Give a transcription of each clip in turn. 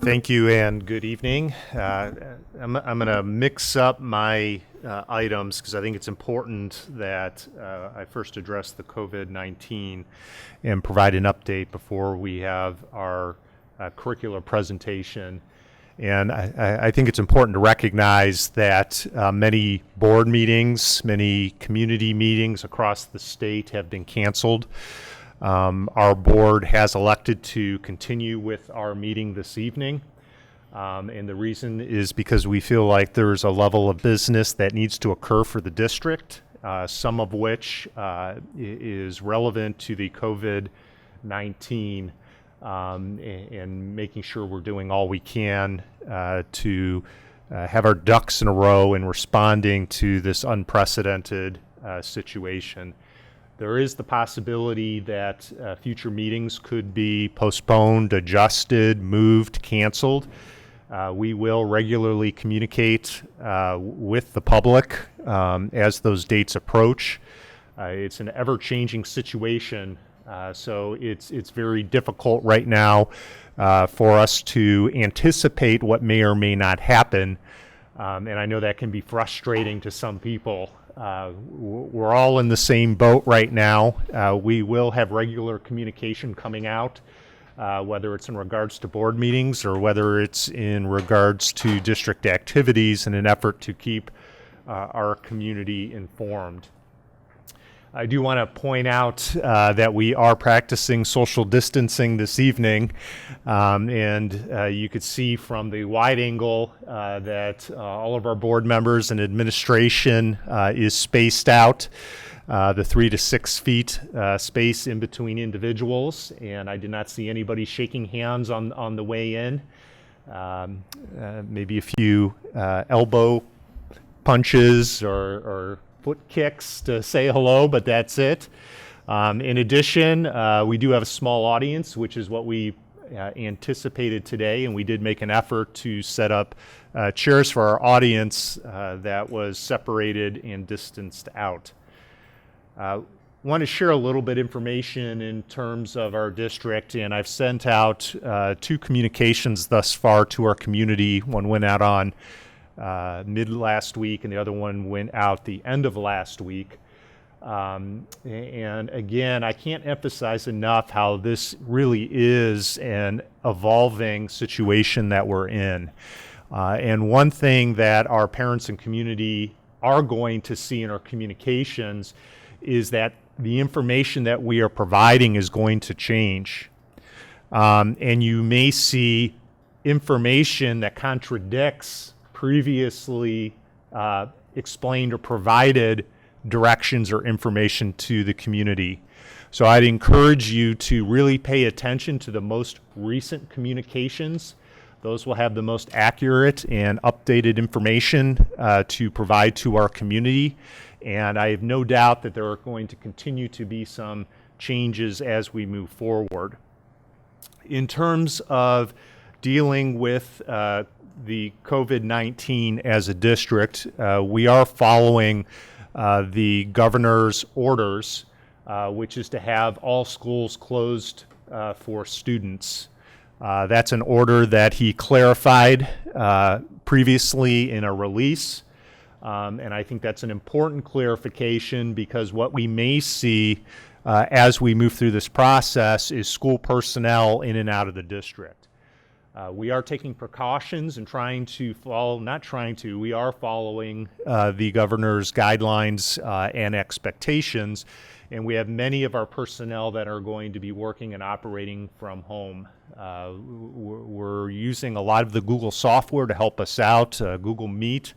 Thank you and good evening. I'm going to mix up my items because I think it's important that I first address the COVID-19 and provide an update before we have our curricular presentation. And I think it's important to recognize that many board meetings, many community meetings across the state have been canceled. Our board has elected to continue with our meeting this evening. And the reason is because we feel like there's a level of business that needs to occur for the district, some of which is relevant to the COVID-19 and making sure we're doing all we can to have our ducks in a row in responding to this unprecedented situation. There is the possibility that future meetings could be postponed, adjusted, moved, canceled. We will regularly communicate with the public as those dates approach. It's an ever-changing situation, so it's very difficult right now for us to anticipate what may or may not happen, and I know that can be frustrating to some people. We're all in the same boat right now. We will have regular communication coming out, whether it's in regards to board meetings or whether it's in regards to district activities in an effort to keep our community informed. I do want to point out that we are practicing social distancing this evening, and you could see from the wide angle that all of our board members and administration is spaced out, the 3 to 6 feet space in between individuals, and I did not see anybody shaking hands on the way in. Maybe a few elbow punches or foot kicks to say hello, but that's it. In addition, we do have a small audience, which is what we anticipated today, and we did make an effort to set up chairs for our audience that was separated and distanced out. Want to share a little bit information in terms of our district, and I've sent out 2 communications thus far to our community. One went out on mid last week, and the other one went out the end of last week. And again, I can't emphasize enough how this really is an evolving situation that we're in. And one thing that our parents and community are going to see in our communications is that the information that we are providing is going to change. And you may see information that contradicts previously explained or provided directions or information to the community. So I'd encourage you to really pay attention to the most recent communications. Those will have the most accurate and updated information to provide to our community. And I have no doubt that there are going to continue to be some changes as we move forward. In terms of dealing with the COVID-19 as a district, we are following the governor's orders, which is to have all schools closed for students. That's an order that he clarified previously in a release, and I think that's an important clarification because what we may see as we move through this process is school personnel in and out of the district. We are taking precautions and we are following the governor's guidelines and expectations, and we have many of our personnel that are going to be working and operating from home. We're using a lot of the Google software to help us out. Google Meet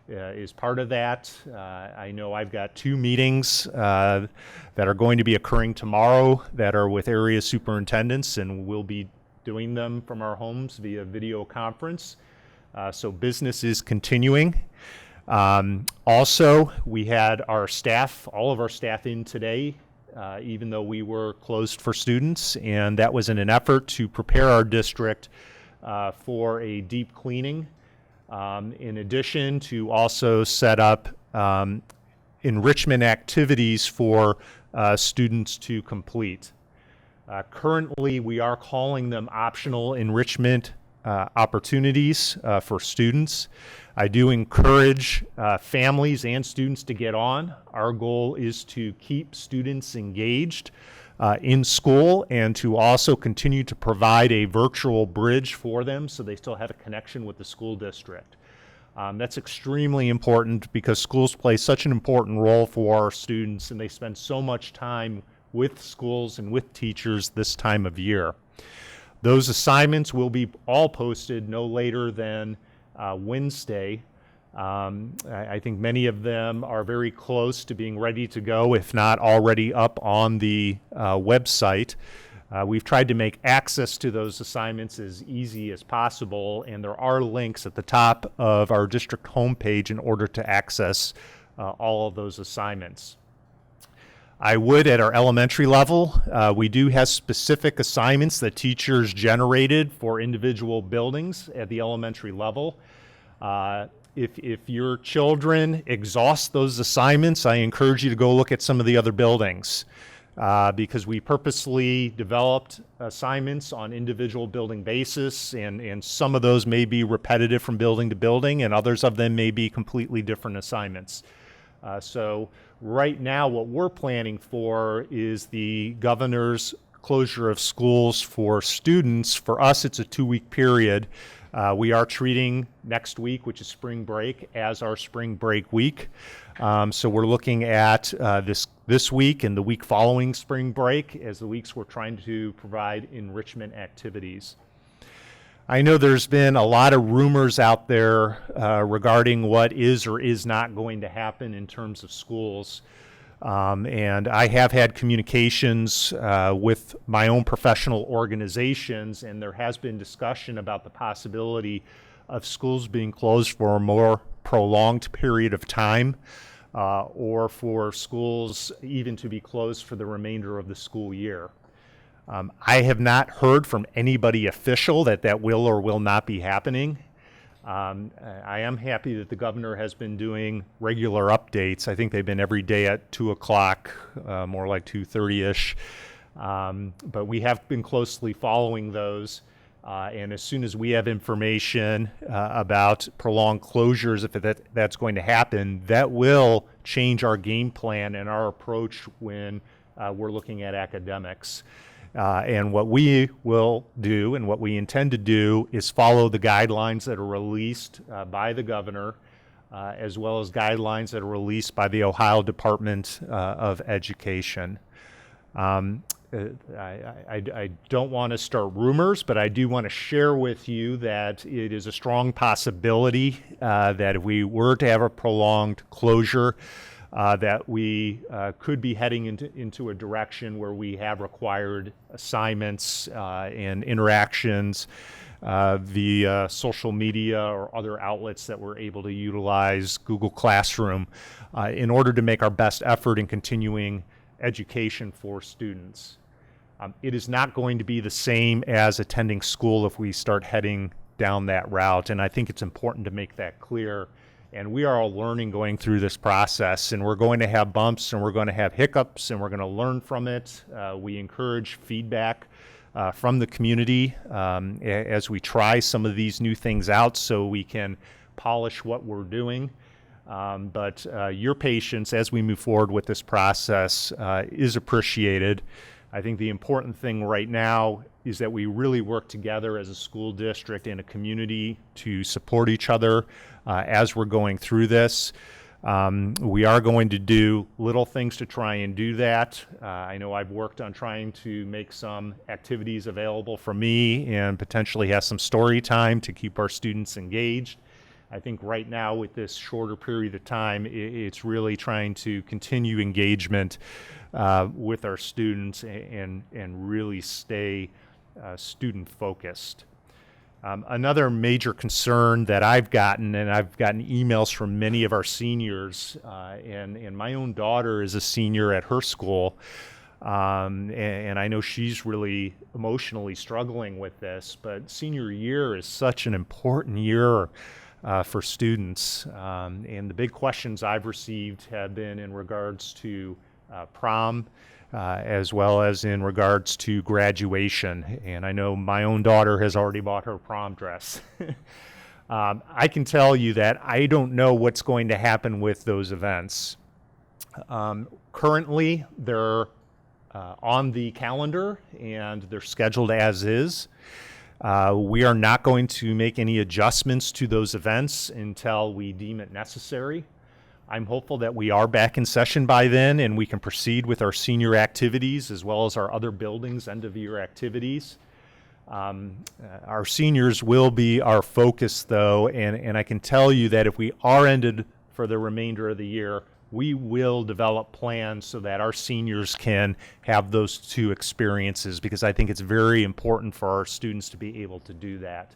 is part of that. I know I've got 2 meetings that are going to be occurring tomorrow that are with area superintendents, and we'll be doing them from our homes via video conference. So business is continuing. Also, we had all of our staff in today, even though we were closed for students, and that was in an effort to prepare our district for a deep cleaning. In addition to also set up enrichment activities for students to complete. Currently, we are calling them optional enrichment opportunities for students. I do encourage families and students to get on. Our goal is to keep students engaged in school and to also continue to provide a virtual bridge for them so they still have a connection with the school district. That's extremely important because schools play such an important role for our students, and they spend so much time with schools and with teachers this time of year. Those assignments will be all posted no later than Wednesday. I think many of them are very close to being ready to go, if not already up on the website. We've tried to make access to those assignments as easy as possible, and there are links at the top of our district homepage in order to access all of those assignments. I would, at our elementary level, we do have specific assignments that teachers generated for individual buildings at the elementary level. If your children exhaust those assignments, I encourage you to go look at some of the other buildings. Because we purposely developed assignments on individual building basis, and some of those may be repetitive from building to building, and others of them may be completely different assignments. So right now what we're planning for is the governor's closure of schools for students. For us, it's a 2-week period. We are treating next week, which is spring break, as our spring break week. So we're looking at this week and the week following spring break as the weeks we're trying to provide enrichment activities. I know there's been a lot of rumors out there regarding what is or is not going to happen in terms of schools. And I have had communications with my own professional organizations, and there has been discussion about the possibility of schools being closed for a more prolonged period of time, or for schools even to be closed for the remainder of the school year. I have not heard from anybody official that will or will not be happening. I am happy that the governor has been doing regular updates. I think they've been every day at 2 o'clock, more like 2:30-ish. But we have been closely following those. And as soon as we have information about prolonged closures, if that's going to happen, that will change our game plan and our approach when we're looking at academics. And what we will do and what we intend to do is follow the guidelines that are released by the governor, as well as guidelines that are released by the Ohio Department of Education. I don't want to start rumors, but I do want to share with you that it is a strong possibility that if we were to have a prolonged closure, that we could be heading into a direction where we have required assignments and interactions via social media or other outlets that we're able to utilize, Google Classroom, in order to make our best effort in continuing education for students. It is not going to be the same as attending school if we start heading down that route, and I think it's important to make that clear. And we are all learning going through this process, and we're going to have bumps and we're going to have hiccups and we're going to learn from it. We encourage feedback from the community as we try some of these new things out so we can polish what we're doing. But your patience as we move forward with this process is appreciated. I think the important thing right now is that we really work together as a school district and a community to support each other as we're going through this. We are going to do little things to try and do that. I know I've worked on trying to make some activities available for me and potentially have some story time to keep our students engaged. I think right now with this shorter period of time, it's really trying to continue engagement with our students and really stay student focused. Another major concern that I've gotten, and I've gotten emails from many of our seniors, and my own daughter is a senior at her school, and I know she's really emotionally struggling with this, but senior year is such an important year for students. And the big questions I've received have been in regards to prom, as well as in regards to graduation. And I know my own daughter has already bought her prom dress. I can tell you that I don't know what's going to happen with those events. Currently, they're on the calendar and they're scheduled as is. We are not going to make any adjustments to those events until we deem it necessary. I'm hopeful that we are back in session by then and we can proceed with our senior activities as well as our other buildings' end-of-year activities. Our seniors will be our focus, though, and I can tell you that if we are ended for the remainder of the year, we will develop plans so that our seniors can have those two experiences, because I think it's very important for our students to be able to do that.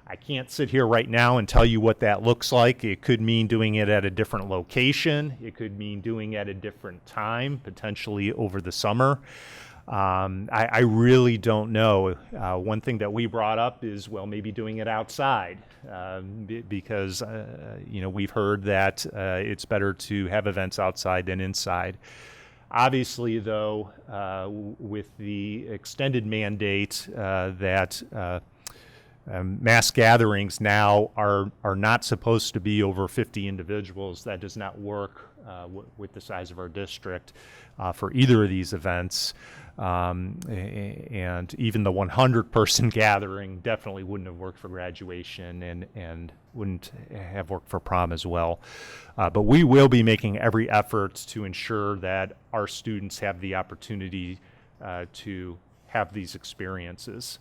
I can't sit here right now and tell you what that looks like. It could mean doing it at a different location. It could mean doing it at a different time, potentially over the summer. I really don't know. One thing that we brought up is, well, maybe doing it outside, because we've heard that it's better to have events outside than inside. Obviously, though, with the extended mandate that mass gatherings now are not supposed to be over 50 individuals, that does not work with the size of our district for either of these events. And even the 100-person gathering definitely wouldn't have worked for graduation and wouldn't have worked for prom as well. But we will be making every effort to ensure that our students have the opportunity to have these experiences.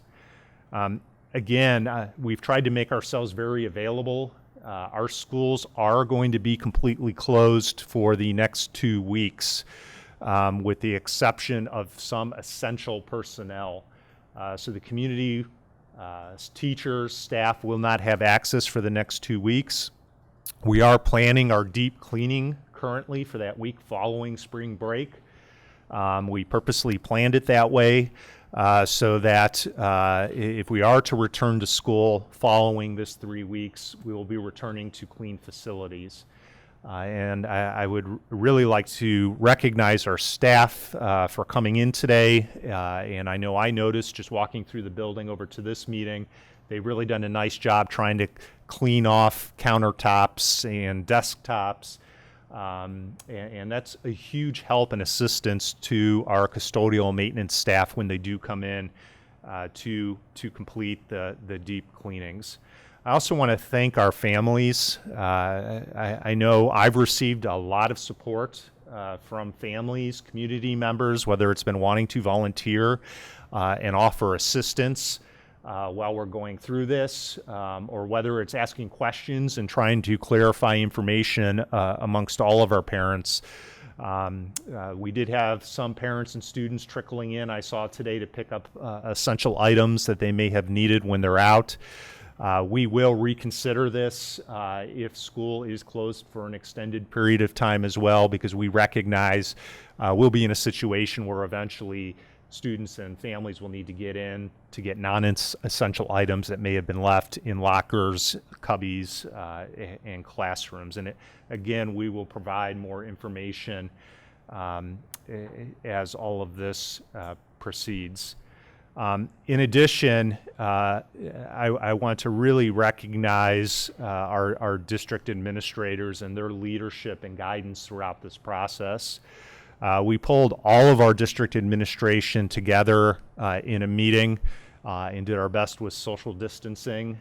Again, we've tried to make ourselves very available. Our schools are going to be completely closed for the next 2 weeks, with the exception of some essential personnel. So the community, teachers, staff will not have access for the next 2 weeks. We are planning our deep cleaning currently for that week following spring break. We purposely planned it that way so that if we are to return to school following this 3 weeks, we will be returning to clean facilities. And I would really like to recognize our staff for coming in today. And I know I noticed just walking through the building over to this meeting, they've really done a nice job trying to clean off countertops and desktops. And that's a huge help and assistance to our custodial maintenance staff when they do come in to complete the deep cleanings. I also want to thank our families. I know I've received a lot of support from families, community members, whether it's been wanting to volunteer and offer assistance while we're going through this, or whether it's asking questions and trying to clarify information amongst all of our parents. We did have some parents and students trickling in, I saw today, to pick up essential items that they may have needed when they're out. We will reconsider this if school is closed for an extended period of time as well, because we recognize we'll be in a situation where eventually students and families will need to get in to get non-essential items that may have been left in lockers, cubbies, and classrooms. And again, we will provide more information as all of this proceeds. In addition, I want to really recognize our district administrators and their leadership and guidance throughout this process. We pulled all of our district administration together in a meeting and did our best with social distancing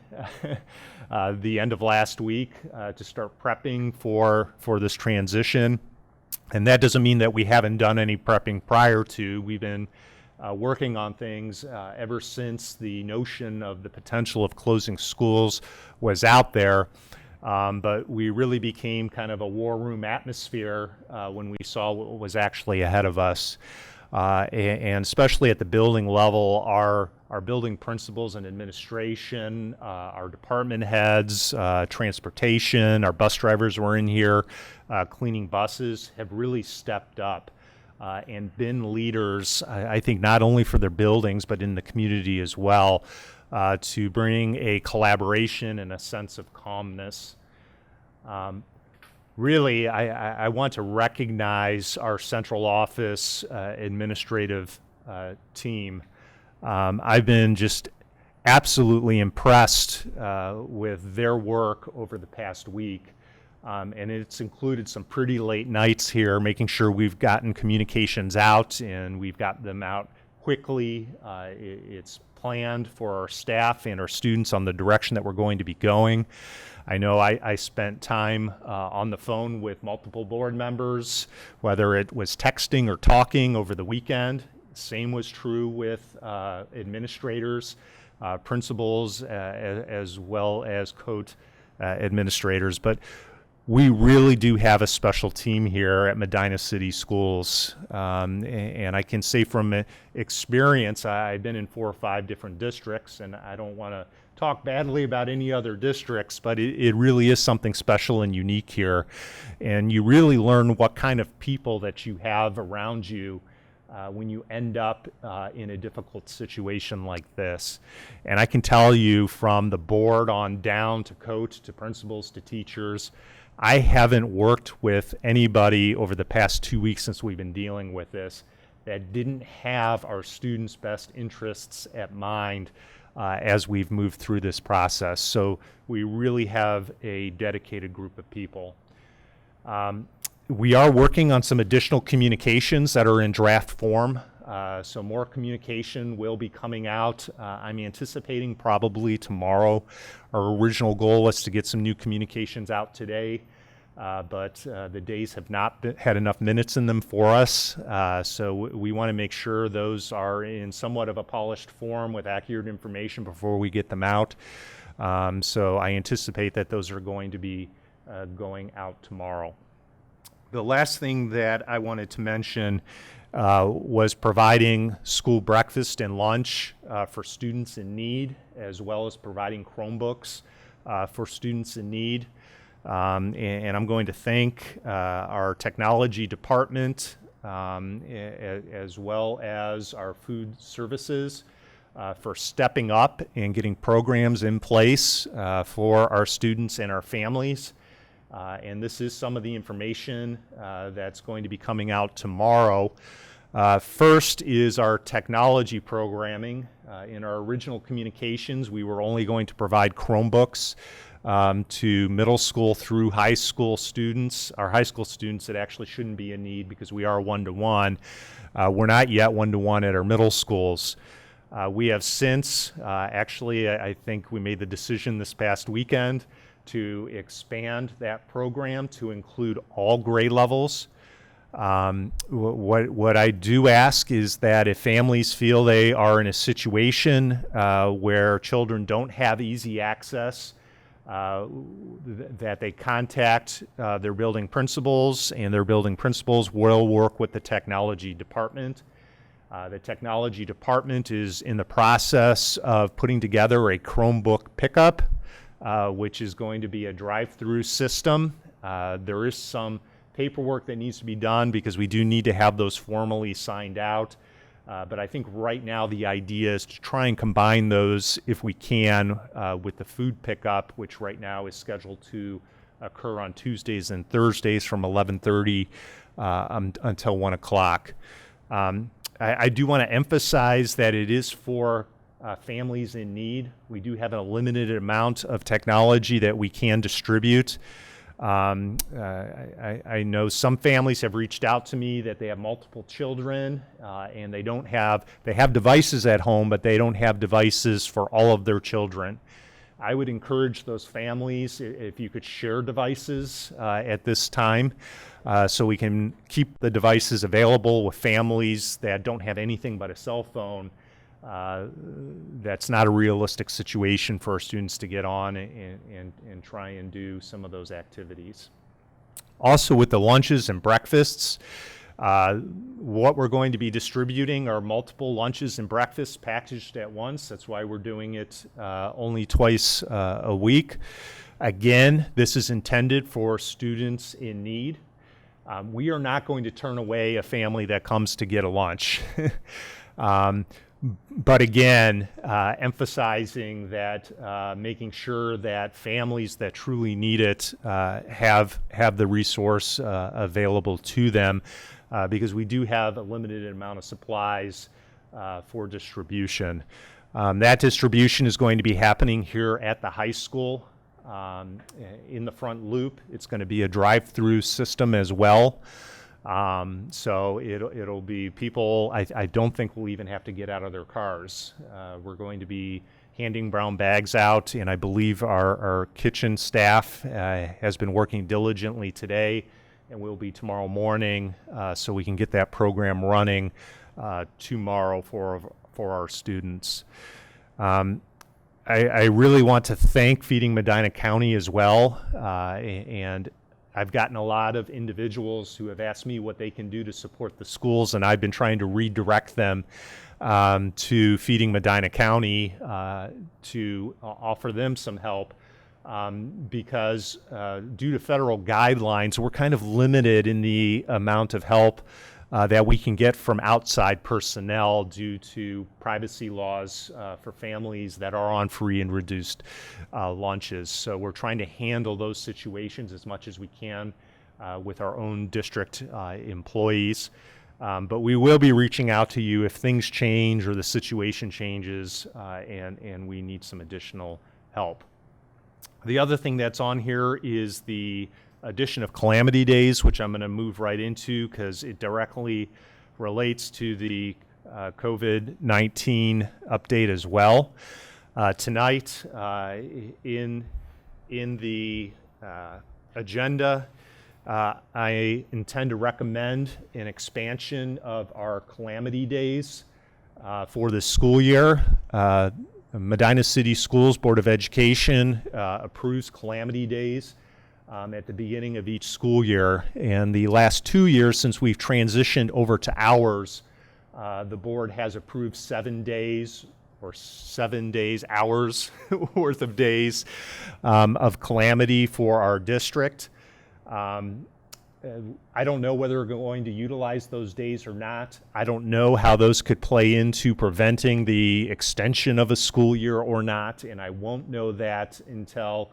the end of last week to start prepping for this transition. And that doesn't mean that we haven't done any prepping prior to. We've been working on things ever since the notion of the potential of closing schools was out there. But we really became kind of a war room atmosphere when we saw what was actually ahead of us. And especially at the building level, our building principals and administration, our department heads, transportation, our bus drivers were in here cleaning buses, have really stepped up and been leaders, I think, not only for their buildings, but in the community as well, to bring a collaboration and a sense of calmness. Really, I want to recognize our central office administrative team. I've been just absolutely impressed with their work over the past week. And it's included some pretty late nights here, making sure we've gotten communications out and we've got them out quickly. It's planned for our staff and our students on the direction that we're going to be going. I know I spent time on the phone with multiple board members, whether it was texting or talking over the weekend. Same was true with administrators, principals, as well as COAT administrators. But we really do have a special team here at Medina City Schools. And I can say from experience, I've been in 4 or 5 different districts, and I don't want to talk badly about any other districts, but it really is something special and unique here. And you really learn what kind of people that you have around you when you end up in a difficult situation like this. And I can tell you from the board on down to coach, to principals, to teachers, I haven't worked with anybody over the past 2 weeks since we've been dealing with this that didn't have our students' best interests at mind as we've moved through this process. So we really have a dedicated group of people. We are working on some additional communications that are in draft form. So more communication will be coming out. I'm anticipating probably tomorrow. Our original goal was to get some new communications out today, but the days have not had enough minutes in them for us. So we want to make sure those are in somewhat of a polished form with accurate information before we get them out. So I anticipate that those are going to be going out tomorrow. The last thing that I wanted to mention was providing school breakfast and lunch for students in need, as well as providing Chromebooks for students in need. And I'm going to thank our technology department as well as our food services for stepping up and getting programs in place for our students and our families. And this is some of the information that's going to be coming out tomorrow. First is our technology programming. In our original communications, we were only going to provide Chromebooks to middle school through high school students. Our high school students, it actually shouldn't be a need because we are one-to-one. We're not yet one-to-one at our middle schools. We have since, actually, I think we made the decision this past weekend to expand that program to include all grade levels. What I do ask is that if families feel they are in a situation where children don't have easy access, that they contact their building principals, and their building principals will work with the technology department. The technology department is in the process of putting together a Chromebook pickup, which is going to be a drive-through system. There is some paperwork that needs to be done because we do need to have those formally signed out. But I think right now the idea is to try and combine those, if we can, with the food pickup, which right now is scheduled to occur on Tuesdays and Thursdays from 11:30 until 1 o'clock. I do want to emphasize that it is for families in need. We do have a limited amount of technology that we can distribute. I know some families have reached out to me that they have multiple children and they have devices at home, but they don't have devices for all of their children. I would encourage those families, if you could share devices at this time, so we can keep the devices available with families that don't have anything but a cell phone. That's not a realistic situation for our students to get on and try and do some of those activities. Also, with the lunches and breakfasts, what we're going to be distributing are multiple lunches and breakfasts packaged at once. That's why we're doing it only twice a week. Again, this is intended for students in need. We are not going to turn away a family that comes to get a lunch. But again, emphasizing that making sure that families that truly need it have the resource available to them, because we do have a limited amount of supplies for distribution. That distribution is going to be happening here at the high school in the front loop. It's going to be a drive-through system as well. So it'll be people, I don't think will even have to get out of their cars. We're going to be handing brown bags out, and I believe our kitchen staff has been working diligently today and will be tomorrow morning, so we can get that program running tomorrow for our students. I really want to thank Feeding Medina County as well, and I've gotten a lot of individuals who have asked me what they can do to support the schools, and I've been trying to redirect them to Feeding Medina County to offer them some help, because due to federal guidelines, we're kind of limited in the amount of help that we can get from outside personnel due to privacy laws for families that are on free and reduced lunches. So we're trying to handle those situations as much as we can with our own district employees. But we will be reaching out to you if things change or the situation changes and we need some additional help. The other thing that's on here is the addition of calamity days, which I'm going to move right into because it directly relates to the COVID-19 update as well. Tonight, in the agenda, I intend to recommend an expansion of our calamity days for this school year. Medina City Schools Board of Education approves calamity days at the beginning of each school year. And the last 2 years since we've transitioned over to hours, the board has approved 7 days or 7 days, hours worth of days of calamity for our district. I don't know whether we're going to utilize those days or not. I don't know how those could play into preventing the extension of a school year or not, and I won't know that until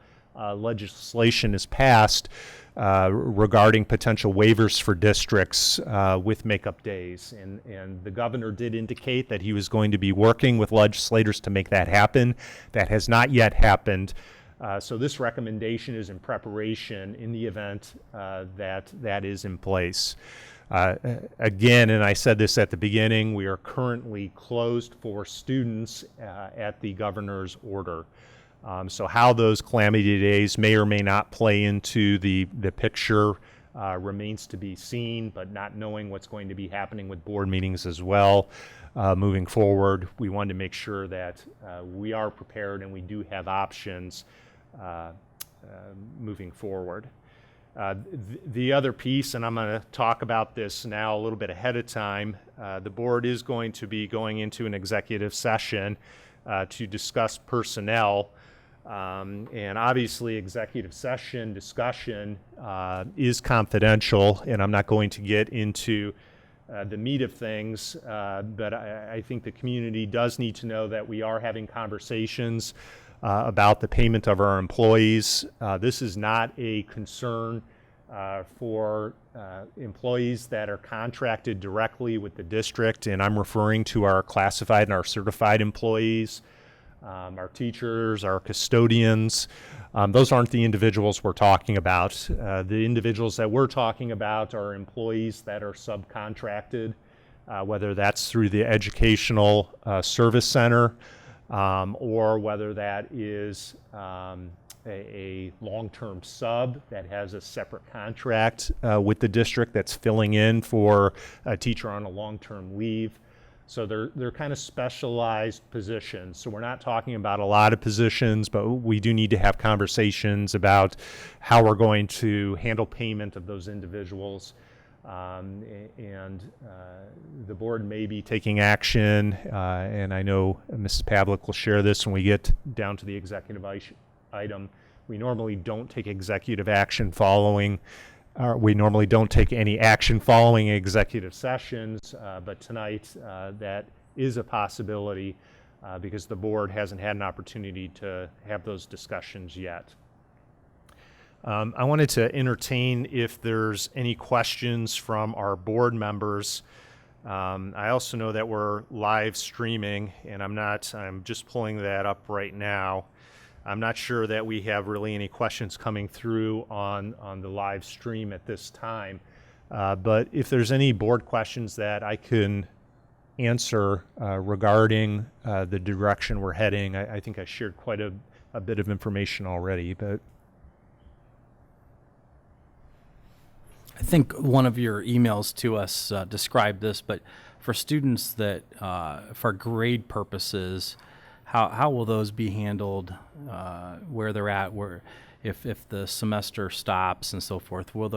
legislation is passed regarding potential waivers for districts with makeup days. And the governor did indicate that he was going to be working with legislators to make that happen. That has not yet happened. So this recommendation is in preparation in the event that is in place. Again, and I said this at the beginning, we are currently closed for students at the governor's order. So how those calamity days may or may not play into the picture remains to be seen, but not knowing what's going to be happening with board meetings as well moving forward, we wanted to make sure that we are prepared and we do have options moving forward. The other piece, and I'm going to talk about this now a little bit ahead of time, the board is going to be going into an executive session to discuss personnel. And obviously executive session discussion is confidential, and I'm not going to get into the meat of things, but I think the community does need to know that we are having conversations about the payment of our employees. This is not a concern for employees that are contracted directly with the district, and I'm referring to our classified and our certified employees. Our teachers, our custodians, those aren't the individuals we're talking about. The individuals that we're talking about are employees that are subcontracted, whether that's through the Educational Service Center or whether that is a long-term sub that has a separate contract with the district that's filling in for a teacher on a long-term leave. So they're kind of specialized positions. So we're not talking about a lot of positions, but we do need to have conversations about how we're going to handle payment of those individuals. And the board may be taking action, and I know Mrs. Pavlik will share this when we get down to the executive item. We normally don't take executive action following we normally don't take any action following executive sessions, but tonight that is a possibility because the board hasn't had an opportunity to have those discussions yet. I wanted to entertain if there's any questions from our board members. I also know that we're live streaming, and I'm just pulling that up right now. I'm not sure that we have really any questions coming through on the live stream at this time. But if there's any board questions that I can answer regarding the direction we're heading, I think I shared quite a bit of information already, but I think one of your emails to us described this, but for students that, for grade purposes, how will those be handled where they're at, if the semester stops and so forth? Will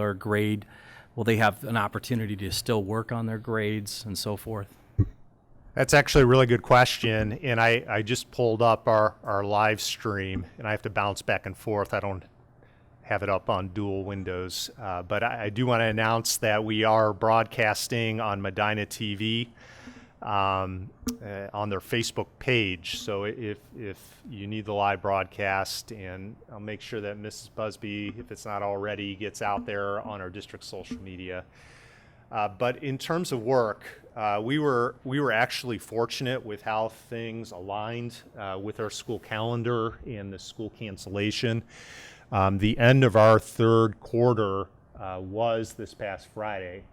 they have an opportunity to still work on their grades and so forth? that's actually a really good question, and I just pulled up our live stream, and I have to bounce back and forth. I don't have it up on dual windows, but I do want to announce that we are broadcasting on Medina TV on their Facebook page. So if you need the live broadcast, and I'll make sure that Mrs. Busby, if it's not already, gets out there on our district social media. But in terms of work, we were actually fortunate with how things aligned with our school calendar and the school cancellation. The end of our third quarter was this past Friday.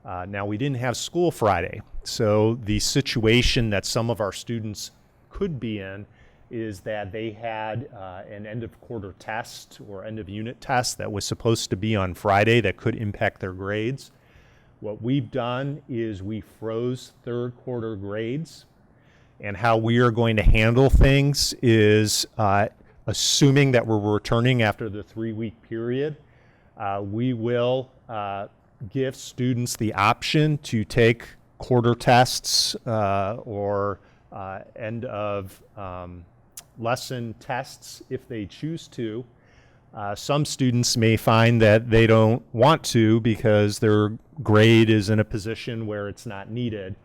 Now, we didn't have school Friday, so the situation that some of our students could be in is that they had an end of quarter test or end of unit test that was supposed to be on Friday that could impact their grades. What we've done is we froze third quarter grades, and how we are going to handle things is assuming that we're returning after the 3-week period, we will give students the option to take quarter tests or end of lesson tests if they choose to. Some students may find that they don't want to because their grade is in a position where it's not needed.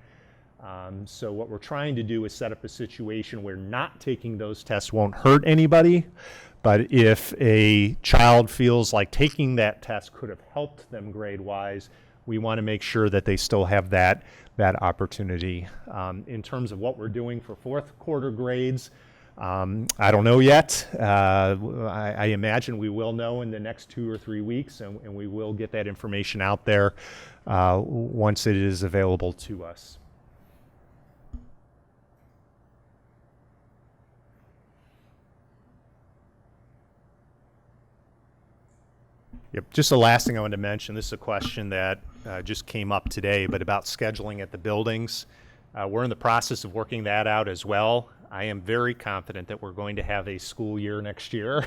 So what we're trying to do is set up a situation where not taking those tests won't hurt anybody, but if a child feels like taking that test could have helped them grade-wise, we want to make sure that they still have that opportunity. In terms of what we're doing for fourth quarter grades, I don't know yet. I imagine we will know in the next 2 or 3 weeks, and we will get that information out there once it is available to us. Yep. Just the last thing I wanted to mention, this is a question that just came up today, but about scheduling at the buildings. We're in the process of working that out as well. I am very confident that we're going to have a school year next year,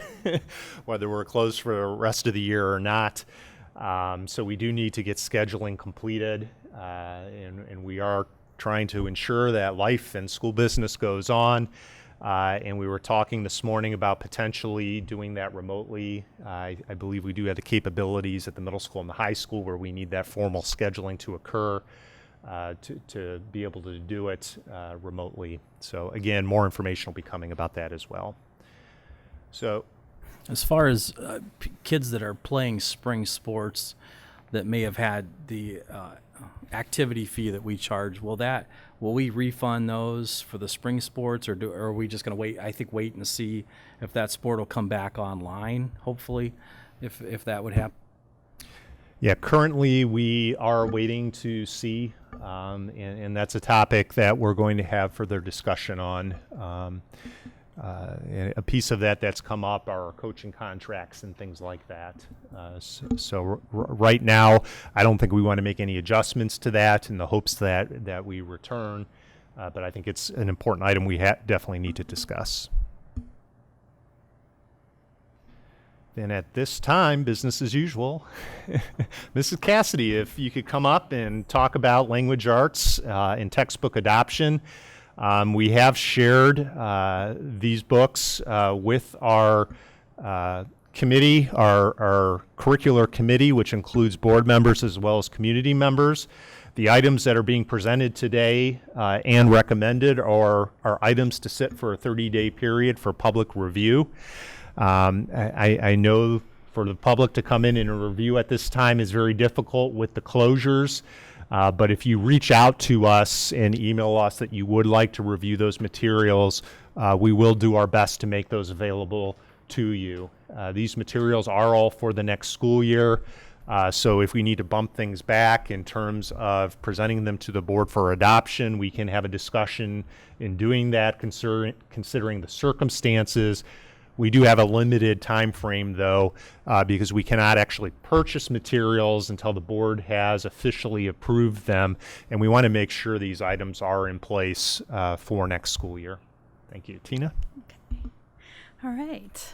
whether we're closed for the rest of the year or not. So we do need to get scheduling completed, and we are trying to ensure that life and school business goes on. And we were talking this morning about potentially doing that remotely. I believe we do have the capabilities at the middle school and the high school where we need that formal scheduling to occur to be able to do it remotely. So again, more information will be coming about that as well. So as far as kids that are playing spring sports that may have had the activity fee that we charge, will we refund those for the spring sports, or are we just going to wait and see if that sport will come back online, hopefully, if that would happen? Yeah, currently we are waiting to see, and that's a topic that we're going to have further discussion on. A piece of that's come up are coaching contracts and things like that. So right now, I don't think we want to make any adjustments to that in the hopes that we return, but I think it's an important item we definitely need to discuss. Then at this time, business as usual. Mrs. Cassidy, if you could come up and talk about language arts and textbook adoption. We have shared these books with our committee, our curricular committee, which includes board members as well as community members. The items that are being presented today and recommended are items to sit for a 30-day period for public review. I know for the public to come in and review at this time is very difficult with the closures. But if you reach out to us and email us that you would like to review those materials, we will do our best to make those available to you. These materials are all for the next school year. So if we need to bump things back in terms of presenting them to the board for adoption, we can have a discussion in doing that, considering the circumstances. We do have a limited time frame, though, because we cannot actually purchase materials until the board has officially approved them, and we want to make sure these items are in place for next school year. Thank you. Tina? Okay. All right.